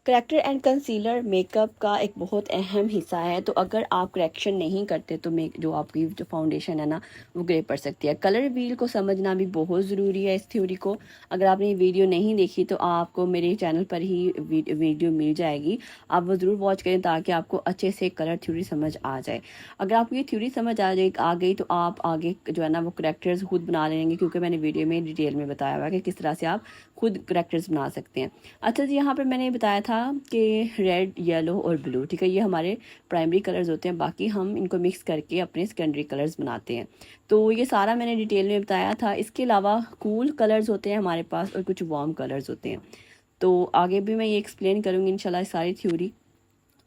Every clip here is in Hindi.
करेक्टर एंड कंसीलर मेकअप का एक बहुत अहम हिस्सा है। तो अगर आप करेक्शन नहीं करते तो जो आपकी जो फाउंडेशन है ना वो ग्रे पड़ सकती है। कलर व्हील को समझना भी बहुत ज़रूरी है इस थ्योरी को। अगर आपने ये वीडियो नहीं देखी तो आपको मेरे चैनल पर ही वीडियो मिल जाएगी, आप वो ज़रूर वॉच करें ताकि आपको अच्छे से कलर थ्योरी समझ आ जाए। अगर आपको ये थ्योरी समझ आ गई तो आप आगे जो है ना वो करेक्टर्स खुद बना लेंगे, क्योंकि मैंने वीडियो में डिटेल में बताया हुआ है कि किस तरह से आप खुद करेक्टर्स बना सकते हैं। अच्छा जी, यहाँ पर मैंने बताया था कि रेड, येलो और ब्लू, ठीक है, ये हमारे प्राइमरी कलर्स होते हैं। बाकी हम इनको मिक्स करके अपने सेकेंडरी कलर्स बनाते हैं। तो ये सारा मैंने डिटेल में बताया था। इसके अलावा कूल कलर्स होते हैं हमारे पास और कुछ वार्म कलर्स होते हैं। तो आगे भी मैं ये एक्सप्लेन करूँगी इंशाल्लाह सारी थ्योरी।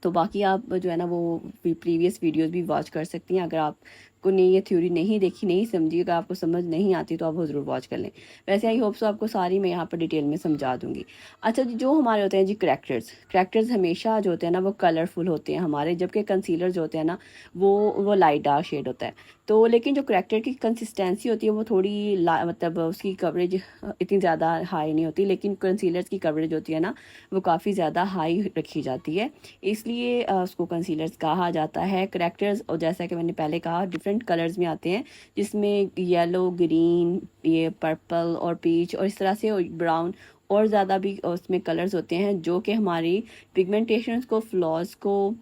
तो बाकी आप जो है ना वो प्रीवियस वीडियोस भी वॉच कर सकती हैं। अगर आपको ने ये थ्योरी नहीं देखी, नहीं समझी, अगर आपको समझ नहीं आती तो आप वो ज़रूर वॉच कर लें। वैसे आई होप सो आपको सारी मैं यहाँ पर डिटेल में समझा दूंगी। अच्छा जी, जो हमारे होते हैं जी करेक्टर्स हमेशा जो होते हैं ना वो कलरफुल होते हैं हमारे, जबकि कंसीलर जो होते हैं ना वो लाइट डार्क शेड होता है। तो लेकिन जो करेक्टर की कंसिस्टेंसी होती है वो थोड़ी मतलब उसकी कवरेज इतनी ज़्यादा हाई नहीं होती, लेकिन कंसीलर्स की कवरेज होती है ना वो काफ़ी ज़्यादा हाई रखी जाती है। इसलिए उसको कंसीलर्स कहा जाता है। करेक्टर्स और जैसा कि मैंने पहले कहा डिफरेंट कलर्स में आते हैं, जिसमें येलो, ग्रीन, ये पर्पल और पीच और इस तरह से ब्राउन और ज़्यादा भी उसमें कलर्स होते हैं, जो कि हमारी पिगमेंटेशंस को, फ्लॉज को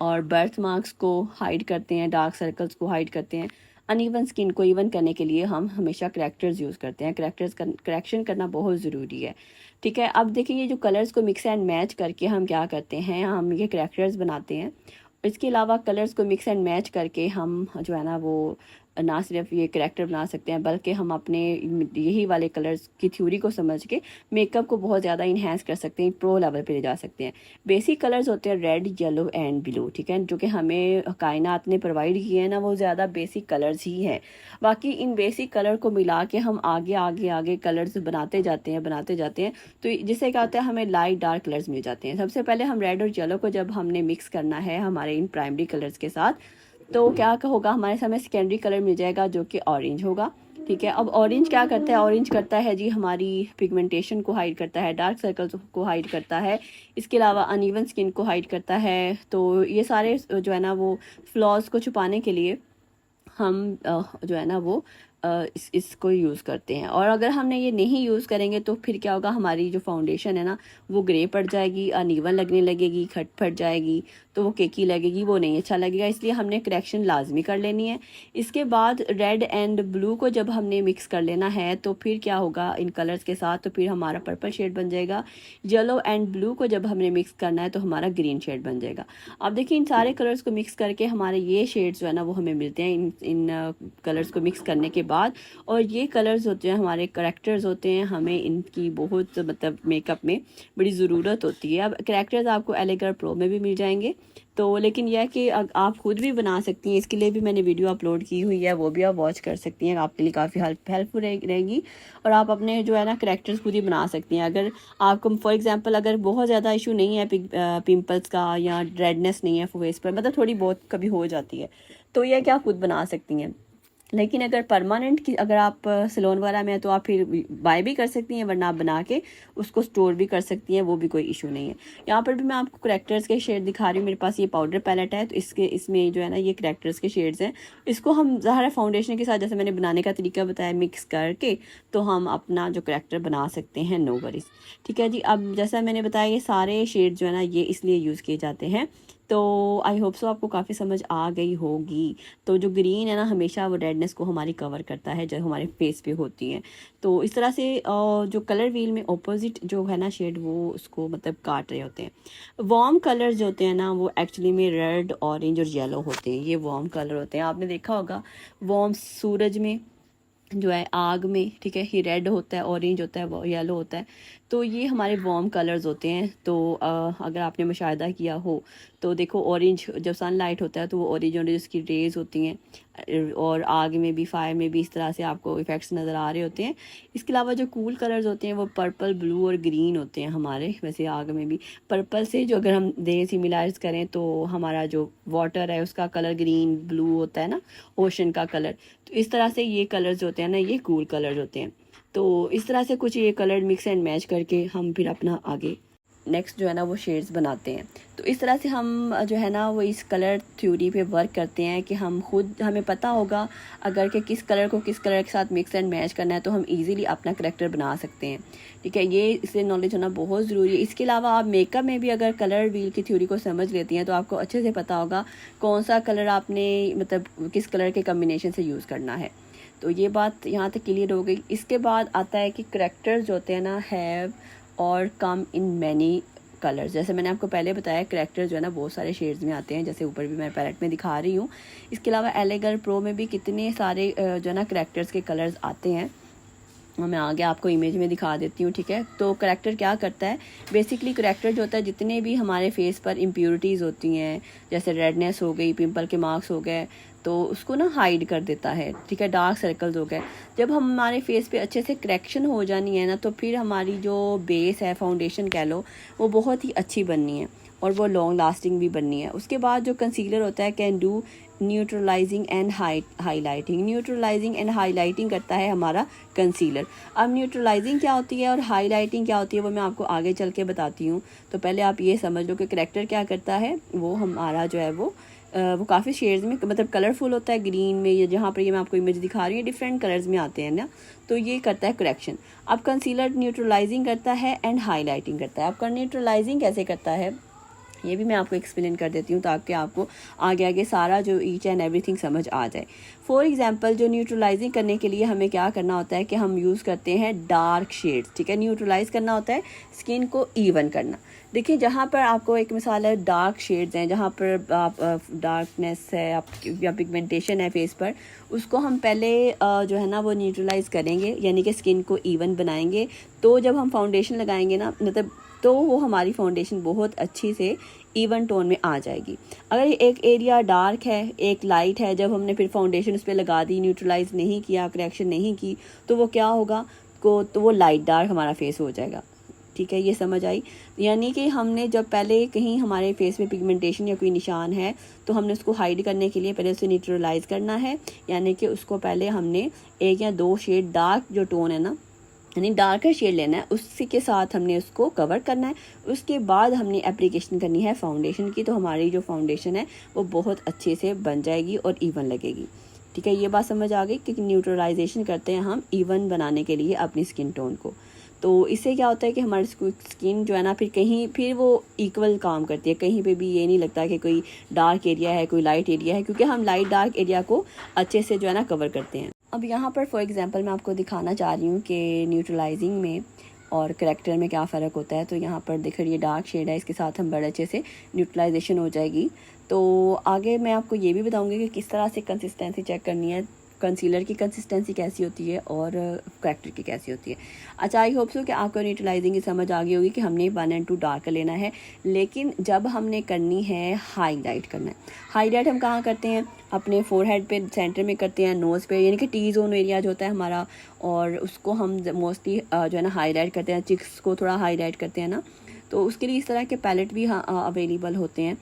और बर्थ मार्क्स को हाइड करते हैं, डार्क सर्कल्स को हाइड करते हैं। अनइवन स्किन को इवन करने के लिए हम हमेशा करेक्टर्स यूज़ करते हैं। करेक्शन करना बहुत ज़रूरी है, ठीक है। अब देखिए, ये जो कलर्स को मिक्स एंड मैच करके हम क्या करते हैं, हम ये करेक्टर्स बनाते हैं। इसके अलावा कलर्स को मिक्स एंड मैच करके हम जो है ना वो ना सिर्फ ये करेक्टर बना सकते हैं, बल्कि हम अपने यही वाले कलर्स की थ्योरी को समझ के मेकअप को बहुत ज़्यादा इन्हेंस कर सकते हैं, प्रो लेवल पे ले जा सकते हैं। बेसिक कलर्स होते हैं रेड, येलो एंड ब्लू, ठीक है, जो कि हमें कायनात ने प्रोवाइड किए हैं ना, वो ज़्यादा बेसिक कलर्स ही हैं। बाकी इन बेसिक कलर को मिला के हम आगे आगे आगे कलर्स बनाते जाते हैं। तो जिससे क्या होता है, हमें लाइट डार्क कलर्स मिल जाते हैं। सबसे पहले हम रेड और येलो को जब हमने मिक्स करना है हमारे इन प्राइमरी कलर्स के साथ, तो क्या होगा, हमारे सामने सेकेंडरी कलर मिल जाएगा जो कि ऑरेंज होगा, ठीक है। अब ऑरेंज क्या करता है, ऑरेंज करता है जी हमारी पिगमेंटेशन को हाइड करता है, डार्क सर्कल्स को हाइड करता है, इसके अलावा अनइवन स्किन को हाइड करता है। तो ये सारे जो है ना वो फ्लॉज को छुपाने के लिए हम जो है ना वो इसको यूज़ करते हैं। और अगर हमने ये नहीं यूज़ करेंगे तो फिर क्या होगा, हमारी जो फाउंडेशन है ना वो ग्रे पड़ जाएगी, अनइवन लगने लगेगी, खट फट जाएगी, तो वो केकी लगेगी, वो नहीं अच्छा लगेगा। इसलिए हमने करेक्शन लाजमी कर लेनी है। इसके बाद रेड एंड ब्लू को जब हमने मिक्स कर लेना है तो फिर क्या होगा इन कलर्स के साथ, तो फिर हमारा पर्पल शेड बन जाएगा। येलो एंड ब्लू को जब हमने मिक्स करना है तो हमारा ग्रीन शेड बन जाएगा। अब देखिए, इन सारे कलर्स को मिक्स करके हमारे ये शेड्स जो है ना वो हमें मिलते हैं इन कलर्स को मिक्स करने के बाद। और ये कलर्स होते हैं हमारे करेक्टर्स होते हैं, हमें इनकी बहुत मतलब मेकअप में बड़ी ज़रूरत होती है। अब करेक्टर्स आपको एलेगर प्रो में भी मिल जाएंगे, तो लेकिन यह है कि आप खुद भी बना सकती हैं। इसके लिए भी मैंने वीडियो अपलोड की हुई है, वो भी आप वॉच कर सकती हैं, आपके लिए काफ़ी हेल्पफुल रहेगी। और आप अपने जो है ना करेक्टर्स खुद ही बना सकती हैं। अगर आपको फॉर एग्जांपल अगर बहुत ज़्यादा इशू नहीं है पिंपल्स का या रेडनेस नहीं है फेस पर, मतलब थोड़ी बहुत कभी हो जाती है, तो यह क्या खुद बना सकती हैं। लेकिन अगर परमानेंट की अगर आप सैलून वगैरह में है तो आप फिर बाय भी कर सकती हैं, वरना आप बना के उसको स्टोर भी कर सकती हैं, वो भी कोई इशू नहीं है। यहाँ पर भी मैं आपको करेक्टर्स के शेड दिखा रही हूँ। मेरे पास ये पाउडर पैलेट है, तो इसमें जो है ना ये करेक्टर्स के शेड्स हैं। इसको हम ज़ाहिर फाउंडेशन के साथ, जैसे मैंने बनाने का तरीका बताया, मिक्स करके तो हम अपना जो करेक्टर बना सकते हैं, नो वरीज, ठीक है जी। अब जैसा मैंने बताया ये सारे शेड जो है ना ये इसलिए यूज़ किए जाते हैं। तो आई होप सो आपको काफ़ी समझ आ गई होगी। तो जो ग्रीन है ना हमेशा वो रेडनेस को हमारी कवर करता है जो हमारे फेस पे होती है। तो इस तरह से जो कलर व्हील में ऑपोजिट जो है ना शेड वो उसको मतलब काट रहे होते हैं। वार्म कलर जो होते हैं ना वो एक्चुअली में रेड, ऑरेंज और येलो होते हैं। ये वार्म कलर होते हैं, आपने देखा होगा वार्म सूरज में जो है आग में, ठीक है, ये रेड होता है, ऑरेंज होता है, येलो होता है। तो ये हमारे वार्म कलर्स होते हैं। तो अगर आपने मुशाहिदा किया हो तो देखो, ऑरेंज जब सनलाइट होता है तो वो ऑरेंज ऑरेंज उसकी रेज होती हैं, और आग में भी, फायर में भी इस तरह से आपको इफ़ेक्ट्स नज़र आ रहे होते हैं। इसके अलावा जो कूल कलर्स होते हैं वो पर्पल, ब्लू और ग्रीन होते हैं हमारे। वैसे आग में भी पर्पल से जो अगर हम दे सिमिलराइज करें तो हमारा जो वाटर है उसका कलर ग्रीन ब्लू होता है ना, ओशन का कलर। तो इस तरह से ये कलर्स जो होते हैं ना ये कूल कलर्स होते हैं। तो इस तरह से कुछ ये कलर मिक्स एंड मैच करके हम फिर अपना आगे नेक्स्ट जो है ना वो शेड्स बनाते हैं। तो इस तरह से हम जो है ना वो इस कलर थ्योरी पे वर्क करते हैं कि हम खुद, हमें पता होगा अगर कि किस कलर को किस कलर के साथ मिक्स एंड मैच करना है तो हम इजीली अपना करेक्टर बना सकते हैं, ठीक है। ये इससे नॉलेज होना बहुत ज़रूरी है। इसके अलावा आप मेकअप में भी अगर कलर व्हील की थ्योरी को समझ लेती हैं तो आपको अच्छे से पता होगा कौन सा कलर आपने मतलब किस कलर के कम्बिनेशन से यूज़ करना है। तो ये बात यहाँ तक क्लियर हो गई। इसके बाद आता है कि करेक्टर्स जो होते हैं ना हैव और कम इन मैनी कलर्स। जैसे मैंने आपको पहले बताया करेक्टर जो है ना बहुत सारे शेड्स में आते हैं, जैसे ऊपर भी मैं पैलेट में दिखा रही हूँ। इसके अलावा एलेगर प्रो में भी कितने सारे जो है ना करेक्टर्स के कलर्स आते हैं, मैं आगे आपको इमेज में दिखा देती हूँ, ठीक है। तो करेक्टर क्या करता है, बेसिकली करेक्टर जो होता है जितने भी हमारे फेस पर इम्प्योरिटीज़ होती हैं, जैसे रेडनेस हो गई, पिंपल के मार्क्स हो गए, तो उसको ना हाइड कर देता है, ठीक है। डार्क सर्कल्स हो गए, जब हमारे फेस पे अच्छे से करेक्शन हो जानी है ना तो फिर हमारी जो बेस है, फाउंडेशन कह लो, वो बहुत ही अच्छी बननी है और वो लॉन्ग लास्टिंग भी बननी है। उसके बाद जो कंसीलर होता है can do neutralising and highlighting. Neutralising and highlighting करता है हमारा कंसीलर। अब न्यूट्रलाइजिंग क्या होती है और हाईलाइटिंग क्या होती है वो मैं आपको आगे चल के बताती हूँ। तो पहले आप ये समझ लो कि करेक्टर क्या करता है, वो हमारा जो है वो काफ़ी शेड्स में मतलब कलरफुल होता है, ग्रीन में, या जहाँ पर ये मैं आपको इमेज दिखा रही हूँ डिफरेंट कलर्स में आते हैं ना, तो ये करता है करेक्शन। अब कंसीलर न्यूट्रलाइजिंग करता है एंड हाईलाइटिंग करता है। आपका न्यूट्रलाइजिंग कैसे करता है ये भी मैं आपको एक्सप्लेन कर देती हूँ ताकि आपको आगे आगे सारा जो ईच एंड एवरीथिंग समझ आ जाए। फॉर एग्जांपल जो न्यूट्रलाइजिंग करने के लिए हमें क्या करना होता है कि हम यूज़ करते हैं डार्क शेड्स, ठीक है। न्यूट्रलाइज करना होता है स्किन को इवन करना। देखिए जहाँ पर आपको एक मिसाल है डार्क शेड्स हैं, जहाँ पर आप डार्कनेस है आप या पिगमेंटेशन है फेस पर, उसको हम पहले जो है ना वो न्यूट्रलाइज करेंगे, यानी कि स्किन को इवन बनाएंगे। तो जब हम फाउंडेशन लगाएंगे ना मतलब तो वो हमारी फाउंडेशन बहुत अच्छी से इवन टोन में आ जाएगी। अगर एक एरिया डार्क है एक लाइट है, जब हमने फिर फाउंडेशन उस पर लगा दी, न्यूट्रलाइज नहीं किया, करेक्शन नहीं की, तो वो क्या होगा तो वो लाइट डार्क हमारा फेस हो जाएगा, ठीक है। ये समझ आई। यानी कि हमने जब पहले कहीं हमारे फेस में पिगमेंटेशन या कोई निशान है तो हमने उसको हाइड करने के लिए पहले उसे न्यूट्रलाइज करना है, यानी कि उसको पहले हमने एक या दो शेड डार्क जो टोन है ना यानी डार्कर शेड लेना है, उसी के साथ हमने उसको कवर करना है। उसके बाद हमने एप्लीकेशन करनी है फाउंडेशन की, तो हमारी जो फाउंडेशन है वो बहुत अच्छे से बन जाएगी और इवन लगेगी, ठीक है। ये बात समझ आ गई कि न्यूट्रलाइजेशन करते हैं हम इवन बनाने के लिए अपनी स्किन टोन को। तो इससे क्या होता है कि हमारी स्किन जो है ना फिर वो इक्वल काम करती है, कहीं पे भी ये नहीं लगता कि कोई डार्क एरिया है कोई लाइट एरिया है, क्योंकि हम लाइट डार्क एरिया को अच्छे से जो है ना कवर करते हैं। अब यहाँ पर फॉर एग्जांपल मैं आपको दिखाना चाह रही हूँ कि न्यूट्रलाइजिंग में और करेक्टर में क्या फ़र्क होता है। तो यहाँ पर देखिए ये डार्क शेड है, इसके साथ हम बड़े अच्छे से न्यूट्रलाइजेशन हो जाएगी। तो आगे मैं आपको ये भी बताऊँगी कि किस तरह से कंसिस्टेंसी चेक करनी है, कंसीलर की कंसिस्टेंसी कैसी होती है और करेक्टर की कैसी होती है। अच्छा आई होप सो कि आपको न्यूट्रलाइजिंग की समझ आ गई होगी कि हमने 1 और 2 डार्कर लेना है, लेकिन जब हमने करनी है हाईलाइट करना है। हाईलाइट हम कहाँ करते हैं, अपने फोरहेड पे सेंटर में करते हैं, नोज़ पे, यानी कि टी जोन एरिया जो होता है हमारा, और उसको हम मोस्टली जो है ना हाईलाइट करते हैं, चिक्स को थोड़ा हाईलाइट करते हैं ना। तो उसके लिए इस तरह के पैलेट भी अवेलेबल होते हैं,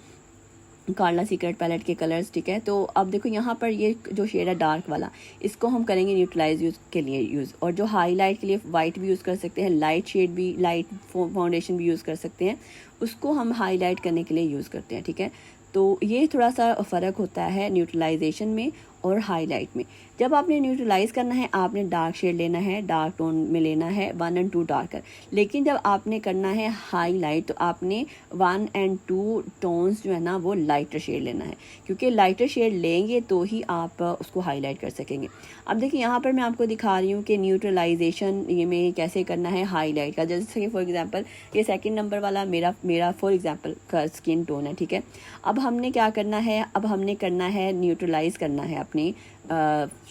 कार्ला सीक्रेट पैलेट के कलर्स, ठीक है। तो अब देखो यहाँ पर ये जो शेड है डार्क वाला, इसको हम करेंगे न्यूट्रलाइज यूज़ के लिए यूज़, और जो हाईलाइट के लिए वाइट भी यूज़ कर सकते हैं, लाइट शेड भी, लाइट फाउंडेशन भी यूज़ कर सकते हैं, उसको हम हाईलाइट करने के लिए यूज़ करते हैं, ठीक है। तो ये थोड़ा सा फ़र्क होता है न्यूट्रलाइजेशन में और हाईलाइट में। जब आपने न्यूट्रलाइज करना है आपने डार्क शेड लेना है, डार्क टोन में लेना है 1 और 2 डार्कर। लेकिन जब आपने करना है हाईलाइट तो आपने 1 और 2 टोन्स जो है ना वो लाइटर शेड लेना है, क्योंकि लाइटर शेड लेंगे तो ही आप उसको हाईलाइट कर सकेंगे। अब देखिए यहाँ पर मैं आपको दिखा रही हूँ कि न्यूट्रलाइजेशन ये में कैसे करना है हाईलाइट का। जैसे कि फॉर एग्जांपल ये 2nd नंबर वाला मेरा फॉर एग्जांपल का स्किन टोन है, ठीक है। अब हमने क्या करना है, अब हमने करना है न्यूट्रलाइज करना है अपनी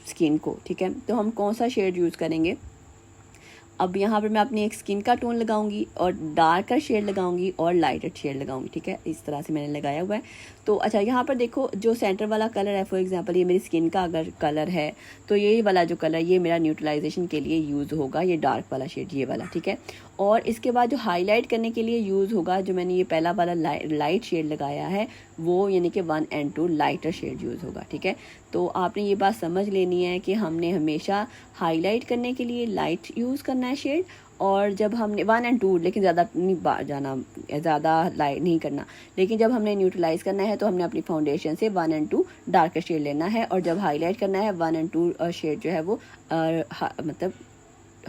स्किन को, ठीक है। तो हम कौन सा शेड यूज़ करेंगे, अब यहाँ पर मैं अपनी एक स्किन का टोन लगाऊंगी और डार्कर शेड लगाऊंगी और लाइटर शेड लगाऊंगी, ठीक है। इस तरह से मैंने लगाया हुआ है। तो अच्छा यहाँ पर देखो जो सेंटर वाला कलर है, फॉर एग्जांपल ये मेरी स्किन का अगर कलर है तो ये वाला जो कलर ये मेरा न्यूट्रलाइजेशन के लिए यूज़ होगा, ये डार्क वाला शेड ये वाला, ठीक है। और इसके बाद जो हाईलाइट करने के लिए यूज़ होगा, जो मैंने ये पहला वाला लाइट शेड लगाया है वो, यानी कि 1 और 2 लाइटर शेड यूज़ होगा, ठीक है। तो आपने ये बात समझ लेनी है कि हमने हमेशा हाईलाइट करने के लिए लाइट यूज़ करना है शेड, और जब हमने 1 और 2, लेकिन ज़्यादा नहीं जाना, ज़्यादा लाइट नहीं करना, लेकिन जब हमने न्यूट्रलाइज़ करना है तो हमने अपनी फाउंडेशन से 1 और 2 डार्कर शेड लेना है, और जब हाईलाइट करना है 1 और 2 शेड जो है वो मतलब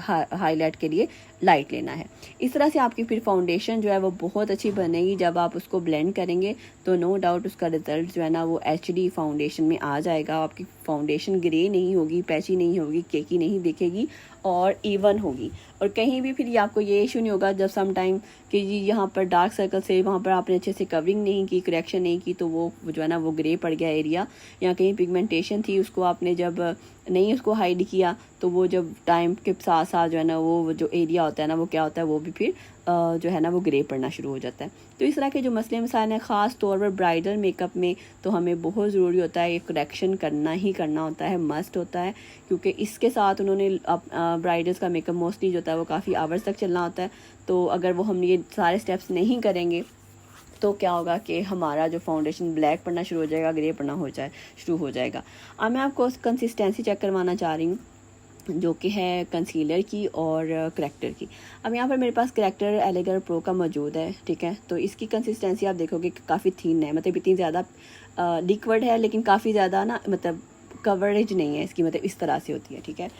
हाईलाइट के लिए लाइट लेना है। इस तरह से आपकी फिर फाउंडेशन जो है वो बहुत अच्छी बनेगी। जब आप उसको ब्लेंड करेंगे तो नो डाउट उसका रिजल्ट जो है ना वो HD फाउंडेशन में आ जाएगा। आपकी फाउंडेशन ग्रे नहीं होगी, पैची नहीं होगी, केकी नहीं दिखेगी और इवन होगी। और कहीं भी फिर आपको ये इशू नहीं होगा जब सम टाइम कि जी यहाँ पर डार्क सर्कल से वहाँ पर आपने अच्छे से कवरिंग नहीं की, करेक्शन नहीं की, तो वो जो है ना वो ग्रे पड़ गया एरिया, या कहीं पिगमेंटेशन थी उसको आपने जब नहीं उसको हाइड किया तो वो जब टाइम के साथ साथ जो है ना वो जो एरिया होता है ना वो क्या होता है, वो भी फिर जो है ना वो ग्रे पड़ना शुरू हो जाता है। तो इस तरह के जो मसले मसाइल हैं ख़ास तौर पर ब्राइडल मेकअप में तो हमें बहुत ज़रूरी होता है, ये करेक्शन करना ही करना होता है, मस्ट होता है, क्योंकि इसके साथ उन्होंने ब्राइडल्स का मेकअप मोस्टली जो होता है वो काफ़ी आवर्स तक चलना होता है। तो अगर वो हम ये सारे स्टेप्स नहीं करेंगे तो क्या होगा कि हमारा जो फाउंडेशन ब्लैक पड़ना शुरू हो जाएगा, ग्रे पड़ना शुरू हो जाएगा। अब मैं आपको कंसिस्टेंसी चेक करवाना चाह रही हूँ जो कि है कंसीलर की और करेक्टर की। अब यहाँ पर मेरे पास करेक्टर एलेगर प्रो का मौजूद है, ठीक है। तो इसकी कंसिस्टेंसी आप देखोगे कि काफ़ी थिन है, मतलब इतनी ज़्यादा लिक्विड है लेकिन काफ़ी ज़्यादा ना मतलब कवरेज नहीं है इसकी, मतलब इस तरह से होती है, ठीक है।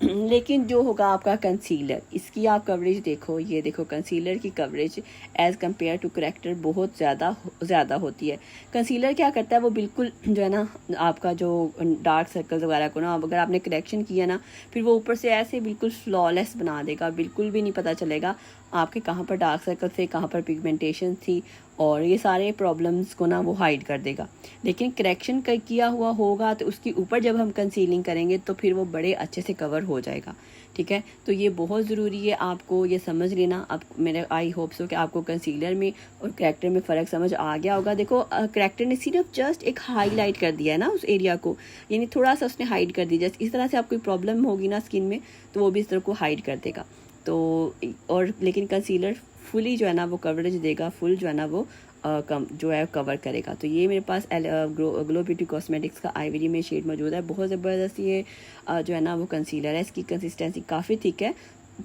लेकिन जो होगा आपका कंसीलर, इसकी आप कवरेज देखो, ये देखो कंसीलर की coverage as compare to corrector बहुत ज़्यादा होती है। कंसीलर क्या करता है वो बिल्कुल जो है ना आपका जो डार्क सर्कल्स वगैरह को ना अगर आपने करेक्शन किया ना फिर वो ऊपर से ऐसे बिल्कुल फ्लॉलेस बना देगा, बिल्कुल भी नहीं पता चलेगा आपके कहाँ पर डार्क सर्कल थे, कहाँ पर पिगमेंटेशन थी, और ये सारे प्रॉब्लम्स को ना वो हाइड कर देगा। लेकिन करेक्शन किया हुआ होगा तो उसके ऊपर जब हम कंसीलिंग करेंगे तो फिर वो बड़े अच्छे से कवर हो जाएगा, ठीक है। तो ये बहुत ज़रूरी है आपको ये समझ लेना। अब मेरे आई होप सो कि आपको कंसीलर में और करेक्टर में फ़र्क समझ आ गया होगा। देखो करेक्टर ने सिर्फ जस्ट एक हाईलाइट कर दिया है ना उस एरिया को, यानी थोड़ा सा उसने हाइड कर दिया। जस्ट इस तरह से आपको कोई प्रॉब्लम होगी ना स्किन में तो वो भी इस तरह को हाइड कर देगा। तो और लेकिन कंसीलर फुली जो है ना वो कवरेज देगा, फुल जो है ना वो कम जो है कवर करेगा। तो ये मेरे पास ग्लो ब्यूटी कॉस्मेटिक्स का आइवरी में शेड मौजूद है। बहुत ज़बरदस्त ये जो है ना वो कंसीलर है। इसकी कंसिस्टेंसी काफ़ी थिक है,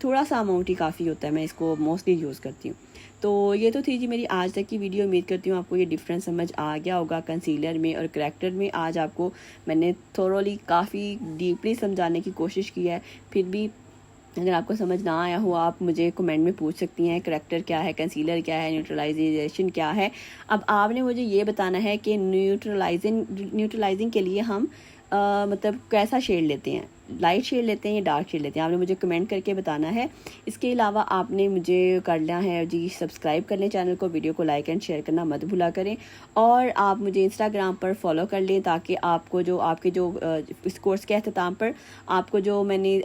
थोड़ा सा अमाउंट ही काफ़ी होता है, मैं इसको मोस्टली यूज़ करती हूँ। तो ये तो थी जी मेरी आज तक की वीडियो। उम्मीद करती हूँ आपको ये डिफरेंस समझ आ गया होगा कंसीलर में और करेक्टर में। आज आपको मैंने थोरोली काफ़ी डीपली समझाने की कोशिश की है। फिर भी अगर आपको समझ ना आया हो आप मुझे कमेंट में पूछ सकती हैं करेक्टर क्या है, कंसीलर क्या है, न्यूट्रलाइजेशन क्या है। अब आपने मुझे ये बताना है कि न्यूट्रलाइजिंग के लिए हम मतलब कैसा शेड लेते हैं, लाइट शेड लेते हैं या डार्क शेड लेते हैं, आपने मुझे कमेंट करके बताना है। इसके अलावा आपने मुझे करना है जी सब्सक्राइब कर लें चैनल को, वीडियो को लाइक एंड शेयर करना मत भूला करें, और आप मुझे इंस्टाग्राम पर फॉलो कर लें ताकि आपको जो आपके जो इस कोर्स के अख्ताम पर आपको जो मैंने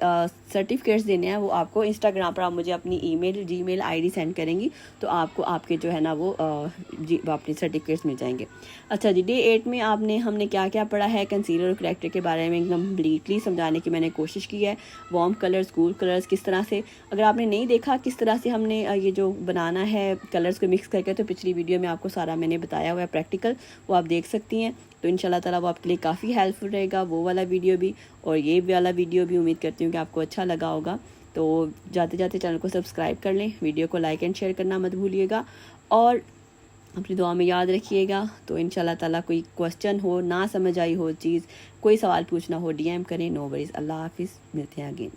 सर्टिफिकेट्स देने हैं वो आपको इंस्टाग्राम पर आप मुझे अपनी जीमेल आईडी सेंड करेंगी तो आपको आपके जो है ना वो अपने सर्टिफिकेट्स मिल जाएंगे। अच्छा जी, डे 8 में हमने क्या क्या पढ़ा है कंसीलर और करेक्टर के बारे में एकदम कम्प्लीटली समझाने की मैंने कोशिश की है। वार्म कलर्स, कूल कलर्स किस तरह से, अगर आपने नहीं देखा किस तरह से हमने ये जो बनाना है कलर्स को मिक्स करके, तो पिछली वीडियो में आपको सारा मैंने बताया हुआ है प्रैक्टिकल, वो आप देख सकती हैं। तो इंशाल्लाह ताला वो आपके लिए काफ़ी हेल्पफुल रहेगा, वो वाला वीडियो भी और ये वाला वीडियो भी। उम्मीद करती हूँ कि आपको अच्छा लगा होगा। तो जाते जाते चैनल को सब्सक्राइब कर लें, वीडियो को लाइक एंड शेयर करना मत भूलिएगा, और अपनी दुआ में याद रखिएगा। तो इंशाल्लाह ताला कोई क्वेश्चन हो, ना समझ आई हो चीज़, कोई सवाल पूछना हो, DM करें। No worries. अल्लाह हाफिज़, मिलते हैं अगेन।